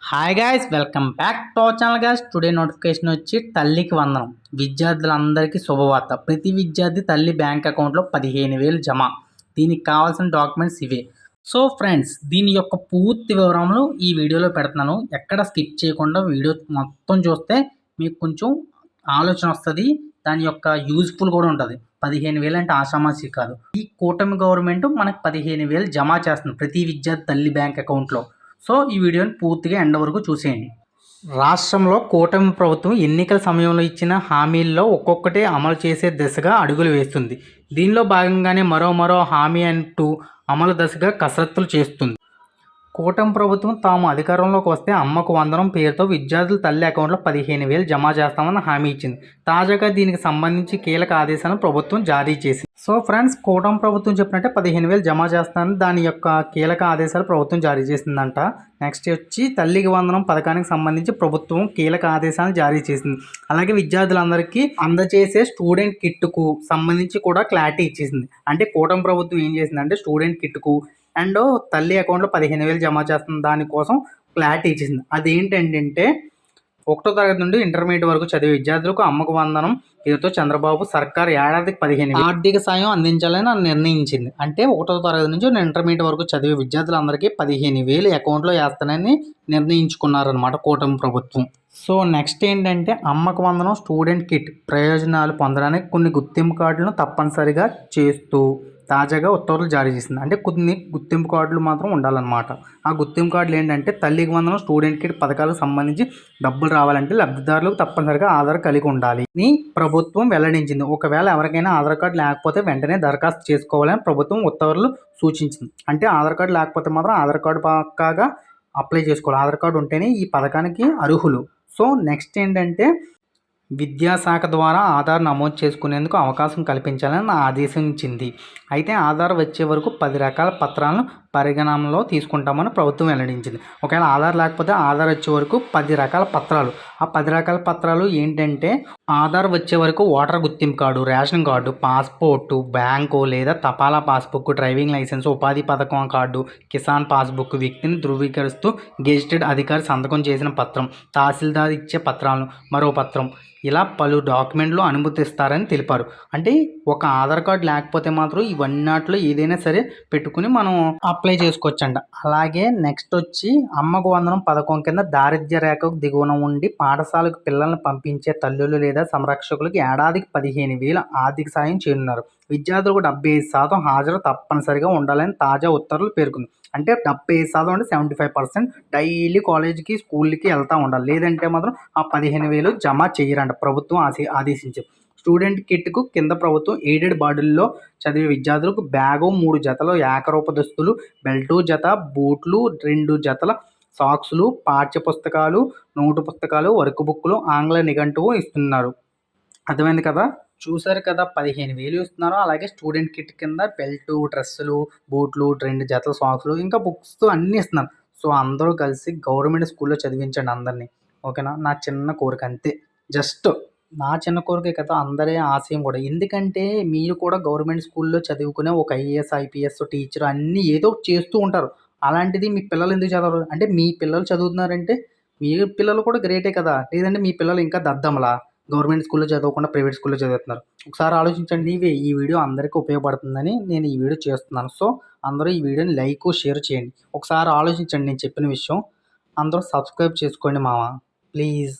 Hi guys, welcome back to our channel guys. Today notification వచ్చి తల్లికి వందనం. విద్యార్థులందరికీ శుభవార్త. ప్రతి విద్యార్థి తల్లి బ్యాంక్ అకౌంట్లో 15,000 జమ. దీనికి కావాల్సిన డాక్యుమెంట్స్ ఇవే. సో ఫ్రెండ్స్, దీని యొక్క పూర్తి వివరములు ఈ వీడియోలో పెడుతున్నాను. ఎక్కడ స్కిప్ చేయకుండా వీడియో మొత్తం చూస్తే మీకు కొంచెం ఆలోచన వస్తుంది. దాని యొక్క యూజ్ఫుల్ కూడా ఉంటుంది. 15,000 అంటే ఆషామాషి కాదు. ఈ కూటమి గవర్నమెంట్ మనకు 15,000 జమ చేస్తుంది ప్రతి విద్యార్థి తల్లి బ్యాంక్ అకౌంట్లో. సో ఈ వీడియోని పూర్తిగా ఎండ్ వరకు చూసేయండి. రాష్ట్రంలో కూటమి ప్రభుత్వం ఎన్నికల సమయంలో ఇచ్చిన హామీల్లో ఒక్కొక్కటి అమలు చేసే దిశగా అడుగులు వేస్తుంది. దీనిలో భాగంగానే మరో హామీ అంటూ అమలు దశగా కసరత్తులు చేస్తుంది. కూటమి ప్రభుత్వం తాము అధికారంలోకి వస్తే అమ్మకు వందనం పేరుతో విద్యార్థుల తల్లి అకౌంట్లో 15,000 జమ చేస్తామని హామీ ఇచ్చింది. తాజాగా దీనికి సంబంధించి కీలక ఆదేశాలను ప్రభుత్వం జారీ చేసింది. సో ఫ్రెండ్స్, కూటమి ప్రభుత్వం చెప్పినట్టే 15,000 జమ చేస్తానని దాని యొక్క కీలక ఆదేశాలు ప్రభుత్వం జారీ చేసిందంట. నెక్స్ట్ వచ్చి తల్లికి వందనం పథకానికి సంబంధించి ప్రభుత్వం కీలక ఆదేశాలను జారీ చేసింది. అలాగే విద్యార్థులందరికీ అందజేసే స్టూడెంట్ కిట్కు సంబంధించి కూడా క్లారిటీ ఇచ్చేసింది. అంటే కూటమి ప్రభుత్వం ఏం చేసిందంటే స్టూడెంట్ కిట్కు అండ్ తల్లి అకౌంట్లో 15,000 జమ చేస్తుంది దానికోసం క్లారిటీ ఇచ్చేసింది. అదేంటంటే 1వ తరగతి నుండి ఇంటర్మీడియట్ వరకు చదివే విద్యార్థులకు అమ్మకు వందనం పేరుతో చంద్రబాబు సర్కార్ ఏడాదికి 15,000 ఆర్థిక సాయం అందించాలని నిర్ణయించింది. అంటే 1వ తరగతి నుంచి ఇంటర్మీడియట్ వరకు చదివే విద్యార్థులందరికీ 15,000 అకౌంట్లో వేస్తానని నిర్ణయించుకున్నారనమాట కూటమి ప్రభుత్వం. సో నెక్స్ట్ ఏంటంటే అమ్మకు వందనం స్టూడెంట్ కిట్ ప్రయోజనాలు పొందడానికి కొన్ని గుర్తింపు కార్డులను తప్పనిసరిగా చేస్తూ తాజాగా ఉత్తర్వులు జారీ చేసింది. అంటే కొన్ని గుర్తింపు కార్డులు మాత్రం ఉండాలన్నమాట. ఆ గుర్తింపు కార్డులు ఏంటంటే తల్లికి వందనం స్టూడెంట్ కిట్ పథకాలకు సంబంధించి డబ్బులు రావాలంటే లబ్ధిదారులకు తప్పనిసరిగా ఆధార్ కలిగి ఉండాలి అని ప్రభుత్వం వెల్లడించింది. ఒకవేళ ఎవరికైనా ఆధార్ కార్డు లేకపోతే వెంటనే దరఖాస్తు చేసుకోవాలని ప్రభుత్వం ఉత్తర్వులు సూచించింది. అంటే ఆధార్ కార్డు లేకపోతే మాత్రం ఆధార్ కార్డు పక్కాగా అప్లై చేసుకోవాలి. ఆధార్ కార్డు ఉంటేనే ఈ పథకానికి అర్హులు. సో నెక్స్ట్ ఏంటంటే విద్యాశాఖ ద్వారా ఆధార్ నమోదు చేసుకునేందుకు అవకాశం కల్పించాలని ఆదేశించింది. అయితే ఆధార్ వచ్చే వరకు 10 రకాల పత్రాలను పరిగణనలో తీసుకుంటామని ప్రభుత్వం వెల్లడించింది. ఒకవేళ ఆధార్ లేకపోతే ఆధార్ వచ్చే వరకు 10 రకాల పత్రాలు. ఆ 10 రకాల పత్రాలు ఏంటంటే ఆధార్ వచ్చే వరకు ఓటర్ గుర్తింపు card, ration card, passport, bank లేదా తపాలా పాస్బుక్, డ్రైవింగ్ లైసెన్స్, ఉపాధి పథకం కార్డు, కిసాన్ పాస్బుక్, వ్యక్తిని ధృవీకరిస్తూ గెజిటెడ్ అధికారి సంతకం చేసిన పత్రం, తహసీల్దార్ ఇచ్చే పత్రాలను మరో పత్రం, ఇలా పలు డాక్యుమెంట్లు అనుమతిస్తారని తెలిపారు. అంటే ఒక ఆధార్ కార్డు లేకపోతే మాత్రం ఇవన్నిట్లో ఏదైనా సరే పెట్టుకుని మనం అప్లై చేసుకోవచ్చంట. అలాగే నెక్స్ట్ వచ్చి అమ్మకు వందనం పథకం కింద దారిద్ర్య రేఖకు దిగువన ఉండి పాఠశాలకు పిల్లల్ని పంపించే తల్లులు లేదా సంరక్షకులకు ఏడాదికి 15,000 ఆర్థిక సాయం చేయనున్నారు. విద్యార్థులకు 75% హాజరు తప్పనిసరిగా ఉండాలని తాజా ఉత్తర్వులు పేర్కొంది. అంటే 75% అంటే 75% డైలీ కాలేజీకి స్కూల్కి వెళ్తూ ఉండాలి. లేదంటే మాత్రం ఆ 15,000 జమ చేయరంట ప్రభుత్వం ఆదేశించింది. స్టూడెంట్ కిట్కు కింద ప్రభుత్వం ఎయిడెడ్ బాడీల్లో చదివే విద్యార్థులకు బ్యాగు, 3 జతల ఏకరూప దుస్తులు, బెల్టు జత, బూట్లు, 2 జతల సాక్సులు, పాఠ్య పుస్తకాలు, నోటు పుస్తకాలు, వర్క్ బుక్లు, ఆంగ్ల నిఘంటువు ఇస్తున్నారు. అర్థమైంది కదా? చూసారు కదా, 15,000 ఇస్తున్నారు. అలాగే స్టూడెంట్ కిట్ కింద బెల్టు, డ్రెస్సులు, బూట్లు, 2 జతల సాక్సులు, ఇంకా బుక్స్ అన్నీ ఇస్తున్నారు. సో అందరూ కలిసి గవర్నమెంట్ స్కూల్లో చదివించండి అందరినీ. ఓకేనా? నా చిన్న కోరిక అంతే. జస్ట్ నా చిన్న కోరికే కదా, అందరి ఆశయం కూడా. ఎందుకంటే మీరు కూడా గవర్నమెంట్ స్కూల్లో చదువుకునే ఒక ఐఏఎస్, ఐపీఎస్ టీచర్ అన్నీ ఏదో చేస్తూ ఉంటారు. అలాంటిది మీ పిల్లలు ఎందుకు చదవరు? అంటే మీ పిల్లలు చదువుతున్నారంటే మీ పిల్లలు కూడా గ్రేటే కదా. లేదంటే మీ పిల్లలు ఇంకా దద్దమలా గవర్నమెంట్ స్కూల్లో చదవకుండా ప్రైవేట్ స్కూల్లో చదువుతున్నారు. ఒకసారి ఆలోచించండి. ఈ వీడియో అందరికీ ఉపయోగపడుతుందని నేను ఈ వీడియో చేస్తున్నాను. సో అందరూ ఈ వీడియోని లైక్, షేర్ చేయండి. ఒకసారి ఆలోచించండి నేను చెప్పిన విషయం. అందరూ సబ్స్క్రైబ్ చేసుకోండి మామ, ప్లీజ్.